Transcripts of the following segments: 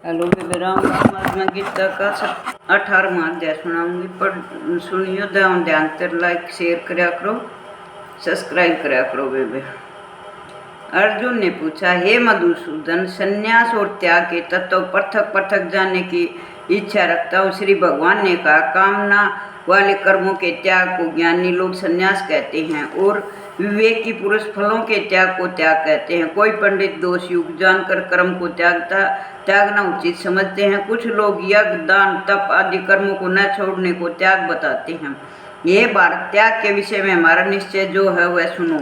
Hello बेबेराम आज मैं गीता का 18वां अध्याय सुनाऊंगी। पर सुनियो ध्यान कर लाइक शेयर करया करो, सब्सक्राइब करया करो बेबे। अर्जुन ने पूछा, हे मधुसूदन, संन्यास और त्याग के तत्व पृथक पृथक जानने की इच्छा रखता हूँ। श्री भगवान ने कहा, कामना वाले कर्मों के त्याग को ज्ञानी लोग संन्यास कहते हैं और विवेकी पुरुष फलों के त्याग को त्याग कहते हैं। कोई पंडित दोष युक्त जानकर कर्म को त्यागना उचित समझते हैं। कुछ लोग यज्ञ, दान, तप आदि कर्मों को न छोड़ने को त्याग बताते हैं। यह भारत, त्याग के विषय में हमारा निश्चय जो है वह सुनो।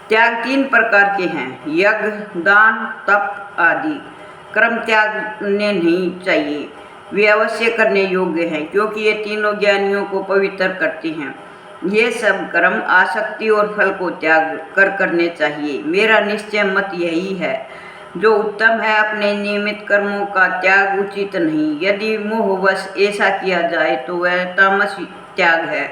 त्याग 3 प्रकार के हैं, यज्ञ, दान, तप आदि। कर्म त्यागने नहीं चाहिए, वे अवश्य करने योग्य हैं, क्योंकि ये तीनों ज्ञानियों को पवित्र करते हैं। ये सब कर्म आसक्ति और फल को त्याग कर करने चाहिए। मेरा निश्चय मत यही है। जो उत्तम है, अपने नियमित कर्मों का त्याग उचित नहीं। यदि मोहवश ऐसा किया जाए तो वह तामस त्याग है।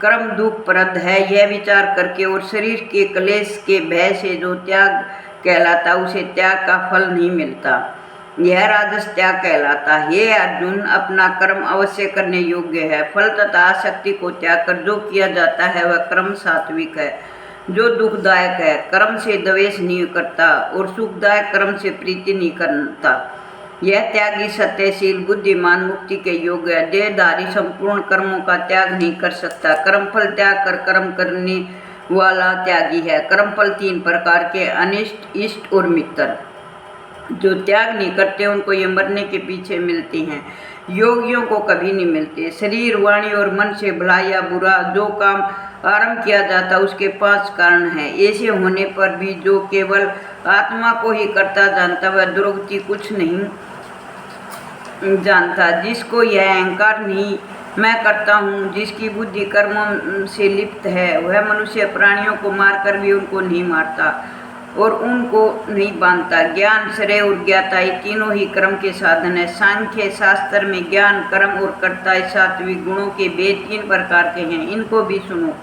कर्म दुखप्रद है, यह विचार करके और शरीर के क्लेश के भय से जो त्याग कहलाता, उसे त्याग का फल नहीं मिलता। यह राजस त्याग कहलाता है। हे अर्जुन, अपना कर्म अवश्य करने योग्य है। फल तथा आसक्ति को त्याग कर जो किया जाता है वह कर्म सात्विक है, जो दुखदायक है। कर्म से द्वेष नहीं करता और सुखदायक कर्म से प्रीति नहीं करता। यह त्यागी सत्यशील, बुद्धिमान, मुक्ति के योग्य है। देहधारी संपूर्ण कर्मों का त्याग नहीं कर सकता। कर्मफल त्याग कर कर्म करने वाला त्यागी है। कर्मफल 3 प्रकार के, अनिष्ट, इष्ट और मित्र। जो त्याग नहीं करते उनको ये मरने के पीछे मिलते हैं, योगियों को कभी नहीं मिलते। शरीर, वाणी और मन से भला या बुरा जो काम आरंभ किया जाता उसके 5 कारण हैं। ऐसे होने पर भी जो केवल आत्मा को ही करता जानता वह दुर्गति कुछ नहीं जानता। जिसको यह अहंकार नहीं मैं करता हूँ, जिसकी बुद्धि कर्मों से लिप्त है, वह मनुष्य प्राणियों को मारकर भी उनको नहीं मारता और उनको नहीं बांधता। ज्ञान, श्रेय और ज्ञाता, ये तीनों ही कर्म के साधन है। सांख्य शास्त्र में ज्ञान, कर्म और कर्ता, सात्विक गुणों के भेद 3 प्रकार के हैं। इनको भी सुनो।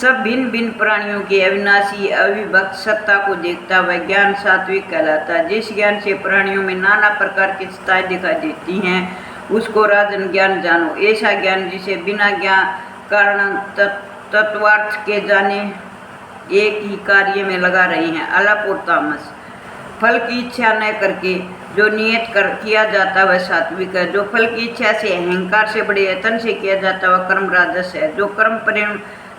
सब भिन्न भिन्न प्राणियों की अविनाशी अविभक्त सत्ता को देखता वह ज्ञान सात्विक कहलाता है। जिस ज्ञान से प्राणियों में नाना प्रकार की सत्ताएं दिखाई देती हैं उसको राजन ज्ञान जानो। ऐसा ज्ञान जिसे बिना ज्ञान कारण तत्वार्थ के जाने एक ही कार्य में लगा रही हैं, अलप और तामस। फल की इच्छा न करके जो नियत किया जाता वह सात्विक है। जो फल की इच्छा से, अहंकार से, बड़े यत्न से किया जाता वह कर्म राजस है। जो कर्म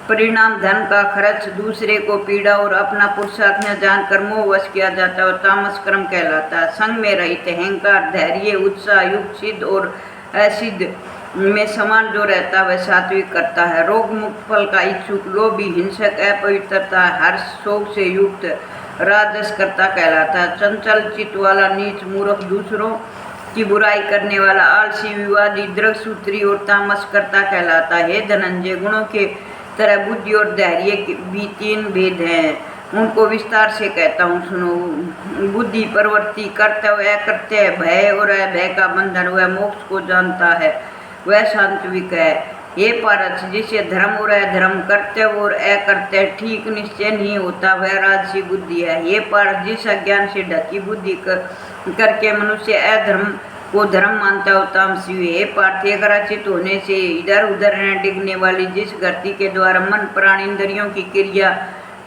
परिणाम धन का खर्च, दूसरे को पीड़ा और अपना पुरुषार्थ न जानकर मोहवश किया जाता वह तामस कर्म कहलाता है। संग में रहित, अहंकार, धैर्य, उत्साह युक्त, सिद्ध और असिद्ध में समान जो रहता वह सात्विक करता है। रोग मुक्त, फल का इच्छुक, लोभी, हिंसक, अपवित्रता, हर्ष, शोक से युक्त राजस करता कहलाता है। चंचल चित्त वाला, नीच, मूर्ख, दूसरों की बुराई करने वाला, आलसी, विवादी, दृढ़सूत्री और तामस करता कहलाता है। हे धनंजय, गुणों के तरह बुद्धि और धैर्य के भी 3 भेद हैं, उनको विस्तार से कहता हूँ, सुनो। बुद्धि प्रवृत्ति, कर्तव्य, अकर्तव्य, भय और अभय का बंधन, वह मोक्ष को जानता है, वह सात्विक है। ये पारस, जिसे धर्म और अधर्म, कर्तव्य और अकर्तव्य ठीक निश्चय नहीं होता वह राजसी बुद्धि है। ये पारस, जिस अज्ञान से ढकी बुद्धि करके मनुष्य अधर्म को धर्म मानता हो तामसी है। पार्थ, एकराचित होने से इधर उधर न डिगने वाली, जिस गति के द्वारा मन, प्राण, इंद्रियों की क्रिया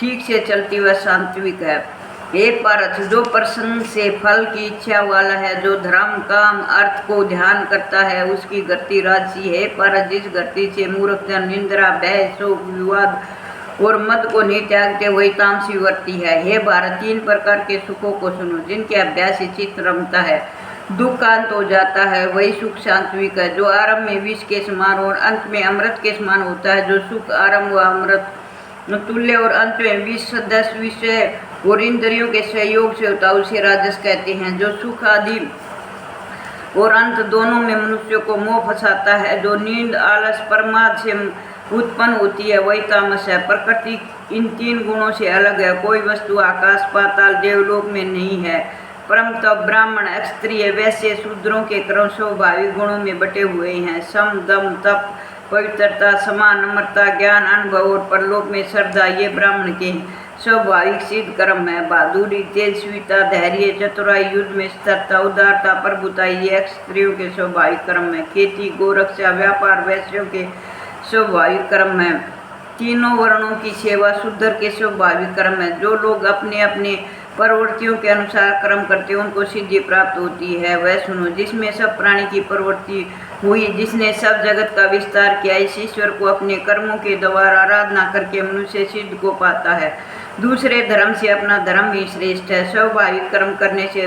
ठीक से चलती वह सात्विक है। हे पारथ, जो प्रसंग से फल की इच्छा वाला है, जो धर्म, काम, अर्थ को ध्यान करता है, उसकी गति राजसी है। पारथ, जिस गति से मूर्ख जन निंद्रा, भय, शोक, विवाद और मद को नहीं त्यागते वही तामसी वर्ती है। हे भारत, 3 प्रकार के सुखों को सुनो, जिनके अभ्यास से चित्त रमता है, दुख अंत हो जाता है, वही सुख सात्विक है। जो आरंभ में विष के समान और अंत में अमृत के समान होता है, जो सुख आरंभ व अमृत तुल्य और अंत में विष सदस्य विषय और इंद्रियों के सहयोग से होता है, उसे राजस कहते हैं। जो सुख आदि और अंत दोनों में मनुष्य को मोह फंसाता है, जो नींद, आलस, प्रमाद से उत्पन्न होती है, वही तामस है। प्रकृति इन 3 गुणों से अलग है। कोई वस्तु आकाश, पाताल, देवलोक में नहीं है। परम तप, ब्राह्मण, क्षत्रिय, वैश्य, शूद्रों के क्रम स्वाभाविक गुणों में बटे हुए हैं। सम, दम, तप, पवित्रता, समान, नम्रता, ज्ञान, अनुभव और परलोक में श्रद्धा, ये ब्राह्मण के स्वाभाविक सिद्ध कर्म है। बहादुरी, तेजस्विता, धैर्य, चतुराई, युद्ध में स्थिरता, उदारता, प्रभुता ये स्त्रियों के स्वाभाविक कर्म है। खेती, गोरक्षा, व्यापार वैश्यों के स्वाभाविक कर्म है। तीनों वर्णों की सेवा शूद्र के स्वाभाविक कर्म है। जो लोग अपने अपने प्रवृत्तियों के अनुसार कर्म करते हैं उनको सिद्धि प्राप्त होती है। वह सुनो जिसमें सब प्राणी की प्रवृत्ति हुई, जिसने सब जगत का विस्तार किया। इस ईश्वर को अपने कर्मों के द्वारा आराधना करके मनुष्य सिद्ध को पाता है। दूसरे धर्म से अपना धर्म ही श्रेष्ठ है। स्वाभाविक कर्म करने से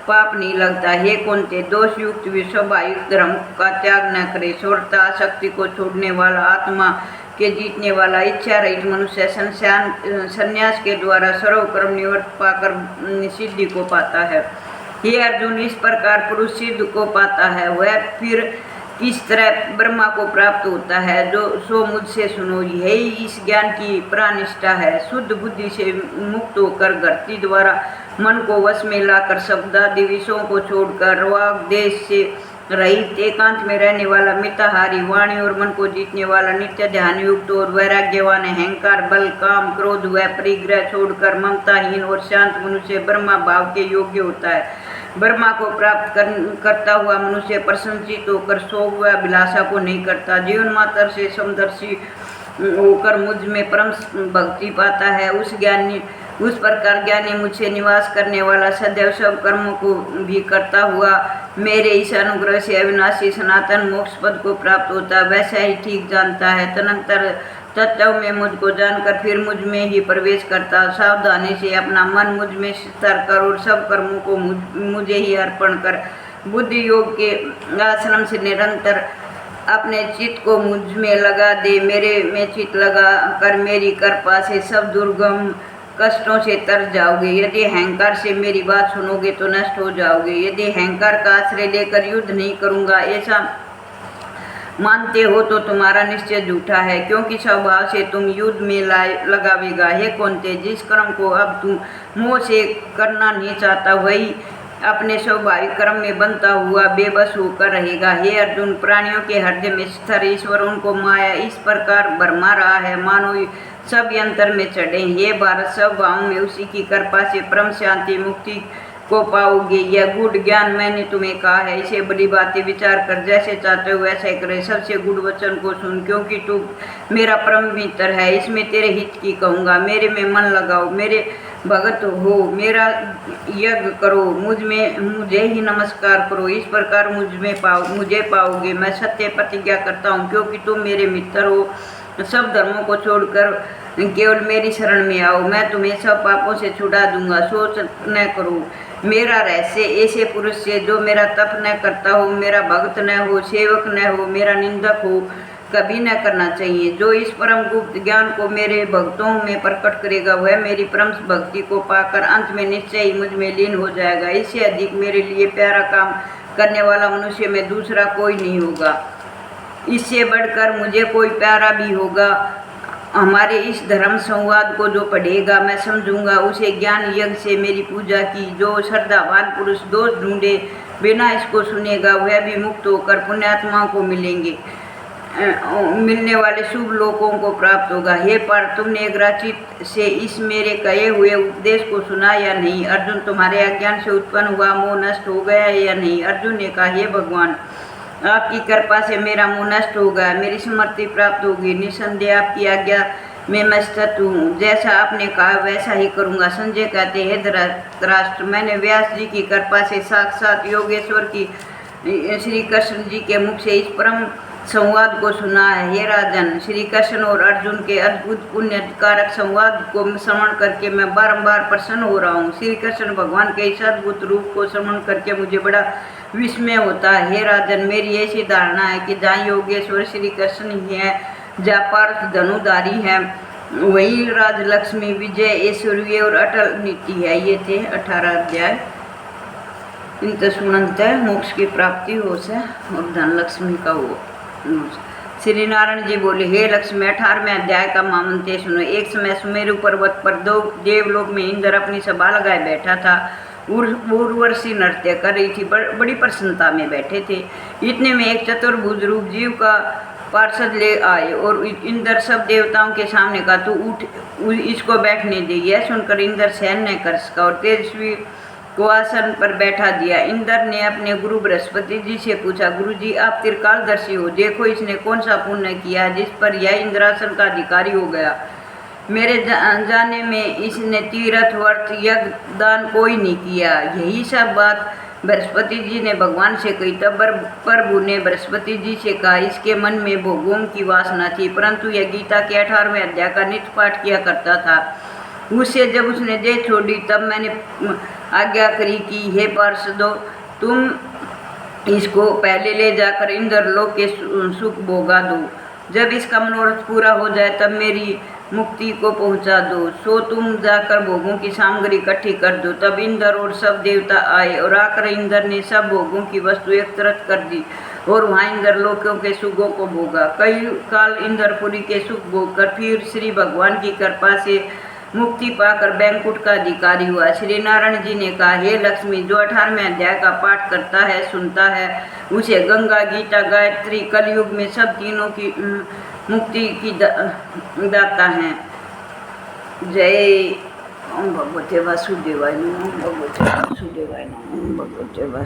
पाप नहीं लगता। हे कौन्ते, दोष युक्त भी स्वाभाविक धर्म का त्याग न करे। शौर्यता, आसक्ति को छोड़ने वाला, आत्मा के जीतने वाला, इच्छा रहित मनुष्य संन्यास के द्वारा सर्व कर्म निवृत्त पाकर सिद्धि को पाता है। हे अर्जुन, इस प्रकार पुरुष सिद्ध को पाता है। वह फिर किस तरह ब्रह्मा को प्राप्त होता है, जो सो मुझसे सुनो। यही इस ज्ञान की प्राणनिष्ठा है। शुद्ध बुद्धि से मुक्त होकर घरती द्वारा मन को वश में लाकर शब्दादि विषयों को छोड़कर वाग देश से रहित एकांत में रहने वाला, मिताहारी, वाणी और मन को जीतने वाला, नित्य ध्यान युक्त और वैराग्यवान, अहंकार, बल, काम, क्रोध व परिग्रह छोड़कर ममताहीन और शांत मनुष्य ब्रह्मा भाव के योग्य होता है। ब्रह्मा को प्राप्त करता हुआ मनुष्य प्रसन्नचित होकर शोक व अभिलाषा को नहीं करता। जीवन मात्र से समदर्शी होकर मुझ में परम भक्ति पाता है। उस प्रकार ज्ञानी मुझसे निवास करने वाला सदैव सब कर्मों को भी करता हुआ मेरे इस अनुग्रह से अविनाशी सनातन मोक्ष पद को प्राप्त होता। वैसा ही ठीक जानता है। तदनंतर तत्व में मुझको जानकर फिर मुझ में ही प्रवेश करता। सावधानी से अपना मन मुझ में स्थिर कर और सब कर्मों को मुझे ही अर्पण कर बुद्धि योग के आश्रम से निरंतर अपने चित्त को मुझ में लगा दे। मेरे में चित्त लगा कर मेरी कृपा से सब दुर्गम कष्टों से तर जाओगे। यदि अहंकार से मेरी बात सुनोगे तो नष्ट हो जाओगे। यदि अहंकार का आश्रय लेकर युद्ध नहीं करूँगा ऐसा मानते हो तो तुम्हारा निश्चय झूठा है, क्योंकि स्वभाव से तुम युद्ध में लगावेगा। हे कौन्ते, जिस कर्म को अब तुम मोह से करना नहीं चाहता वही अपने स्वाभाविक कर्म में बनता हुआ बेबस होकर रहेगा। हे अर्जुन, प्राणियों के हृदय में स्थिर ईश्वर उनको माया इस प्रकार भरमा रहा है मानो सब यंत्र में चढ़े। ये भारत सब भावों में उसी की कृपा से परम शांति मुक्ति को पाओगे। यह गुड़ ज्ञान मैंने तुम्हें कहा है, इसे बड़ी बातें विचार कर जैसे चाहते हो वैसे करे। सबसे गुड़ वचन को सुन, क्योंकि तू मेरा परम मित्र है। इसमें तेरे हित की कहूँगा। मेरे में मन लगाओ, मेरे भगत हो, मेरा यज्ञ करो, मुझे ही नमस्कार करो। इस प्रकार मुझे पाओगे। मैं सत्य प्रतिज्ञा करता हूँ, क्योंकि तुम मेरे मित्र हो। सब धर्मों को छोड़कर केवल मेरी शरण में आओ, मैं तुम्हें सब पापों से छुड़ा दूंगा। सोच न करो मेरा रहस्य ऐसे पुरुष से जो मेरा तप न करता हो, मेरा भक्त न हो, सेवक न हो, मेरा निंदक हो, कभी न करना चाहिए। जो इस परम गुप्त ज्ञान को मेरे भक्तों में प्रकट करेगा वह मेरी परम भक्ति को पाकर अंत में निश्चय ही मुझ में लीन हो जाएगा। इससे अधिक मेरे लिए प्यारा काम करने वाला मनुष्य में दूसरा कोई नहीं होगा। इससे बढ़कर मुझे कोई प्यारा भी होगा। हमारे इस धर्म संवाद को जो पढ़ेगा मैं समझूंगा उसे ज्ञान यज्ञ से मेरी पूजा की। जो श्रद्धावान पुरुष दोष ढूंढे बिना इसको सुनेगा वह भी मुक्त होकर पुण्यात्माओं को मिलने वाले शुभ लोकों को प्राप्त होगा। हे पार्थ, तुमने एकाग्रचित्त से इस मेरे कहे हुए उपदेश को सुना या नहीं? अर्जुन, तुम्हारे अज्ञान से उत्पन्न हुआ मोह नष्ट हो गया या नहीं? अर्जुन ने कहा, हे भगवान, आपकी कृपा से मेरा मोह नष्ट हो गया, मेरी समृद्धि प्राप्त होगी। निसंदेह आपकी आज्ञा में मैं स्थित हूँ। जैसा आपने कहा वैसा ही करूँगा। संजय कहते हैं, धृतराष्ट्र, मैंने व्यास जी की कृपा से साक्षात योगेश्वर की श्री कृष्ण जी के मुख से इस परम संवाद को सुना है। हे राजन, श्री कृष्ण और अर्जुन के अद्भुत पुण्य कारक संवाद को श्रवण करके मैं बारंबार प्रसन्न हो रहा हूँ। श्री कृष्ण भगवान के इस अद्भुत रूप को श्रवण करके मुझे बड़ा विस्मय होता है। हे राजन, मेरी ऐसी धारणा है कि जहाँ योगेश्वर श्री कृष्ण ही है, जहाँ पार्थ धनुधारी है, वही राजलक्ष्मी, विजय, ऐश्वर्य और अटल नीति है। ये थे 18 अध्याय। इन सुनंत मोक्ष की प्राप्ति हो से और धन लक्ष्मी का हो। श्री नारायण जी बोले, हे लक्ष्मी, 18वें अध्याय का महामंत्र सुनो। एक समय सुमेरु पर्वत पर देवलोक में इंद्र अपनी सभा लगाए बैठा था। उर्वशी नृत्य कर रही थी, बड़ी प्रसन्नता में बैठे थे। इतने में एक चतुर्भुज रूप जीव का पार्षद ले आए और इंद्र सब देवताओं के सामने कहा, तू उठ, इसको बैठने दे। यह सुनकर इंद्र सहन नहीं कर सका और तेजस्वी को आसन पर बैठा दिया। इंद्र ने अपने गुरु बृहस्पति जी से पूछा, गुरु जी आप त्रिकालदर्शी हो, देखो इसने कौन सा पुण्य किया जिस पर यह इंद्रासन का अधिकारी हो गया। मेरे जाने में इसने तीर्थ व्रत यज्ञ दान कोई नहीं किया। यही सब बात बृहस्पति जी ने भगवान से कही। तब प्रभु ने बृहस्पति जी से कहा, इसके मन में भोगों की वासना थी, परंतु यह गीता के 18वें अध्याय का नित्य पाठ किया करता था। उससे जब उसने देह छोड़ी तब मैंने आज्ञा करी कि हे पार्षदों, तुम इसको पहले ले जाकर इंद्रलोक के सुख भोगा दो। जब इसका मनोरथ पूरा हो जाए तब मेरी मुक्ति को पहुंचा दो। सो तुम जाकर भोगों की सामग्री इकट्ठी कर दो। तब इंद्र और सब देवता आए और आकर इंद्र ने सब भोगों की वस्तु एकत्रित कर दी और वहाँ इंद्रलोकों के सुखों को भोगा। कई काल इंद्रपुरी के सुख भोग कर फिर श्री भगवान की कृपा से मुक्ति पाकर बैंकुट का अधिकारी हुआ। श्री नारायण जी ने कहा, हे लक्ष्मी, जो 18वें अध्याय का पाठ करता है, सुनता है, उसे गंगा, गीता, गायत्री कलयुग में सब तीनों की मुक्ति की दाता हैं। जय ओम भगवते वासुदेवाय नमः, ओम भगवते वासुदेवाय नमः, ओम भगवते वासुदेवाय।